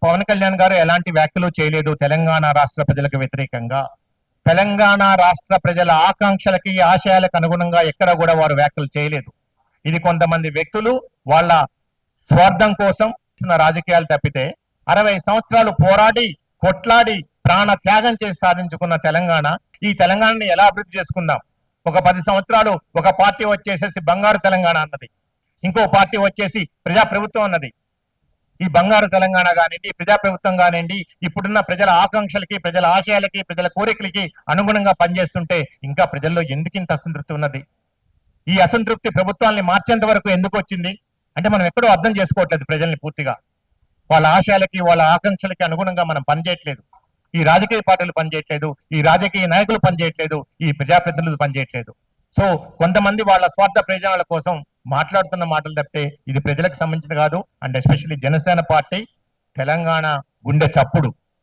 పవన్ కళ్యాణ్ గారు ఎలాంటి వ్యాఖ్యలు చేయలేదు తెలంగాణ రాష్ట్ర ప్రజలకు వ్యతిరేకంగా. తెలంగాణ రాష్ట్ర ప్రజల ఆకాంక్షలకి ఆశయాలకు అనుగుణంగా ఎక్కడ కూడా వారు వ్యాఖ్యలు చేయలేదు. ఇది కొంతమంది వ్యక్తులు వాళ్ళ స్వార్థం కోసం రాజకీయాలు తప్పితే 60 సంవత్సరాలు పోరాడి కొట్లాడి ప్రాణ త్యాగం చేసి సాధించుకున్న తెలంగాణ, ఈ తెలంగాణని ఎలా అభివృద్ధి చేసుకుందాం? ఒక 10 సంవత్సరాలు ఒక పార్టీ వచ్చేసేసి బంగారు తెలంగాణ అన్నది, ఇంకో పార్టీ వచ్చేసి ప్రజాప్రభుత్వం అన్నది. ఈ బంగారు తెలంగాణ కానివ్వండి, ప్రజాప్రభుత్వం కానివ్వండి, ఇప్పుడున్న ప్రజల ఆకాంక్షలకి, ప్రజల ఆశయాలకి, ప్రజల కోరికలకి అనుగుణంగా పనిచేస్తుంటే ఇంకా ప్రజల్లో ఎందుకు ఇంత అసంతృప్తి ఉన్నది? ఈ అసంతృప్తి ప్రభుత్వాన్ని మార్చేంత వరకు ఎందుకు వచ్చింది అంటే మనం ఎక్కడో అర్థం చేసుకోవట్లేదు ప్రజల్ని పూర్తిగా. వాళ్ళ ఆశయాలకి, వాళ్ళ ఆకాంక్షలకి అనుగుణంగా మనం పనిచేయట్లేదు. ఈ రాజకీయ పార్టీలు పనిచేయట్లేదు, ఈ రాజకీయ నాయకులు పనిచేయట్లేదు, ఈ ప్రజాప్రతినిధులు పనిచేయట్లేదు. సో కొంతమంది వాళ్ళ స్వార్థ ప్రయోజనాల కోసం మాట్లాడుతున్న మాటలు తప్పితే ఇది ప్రజలకు సంబంధించింది కాదు. And especially Janasena party Telangana గుండె చప్పుడు.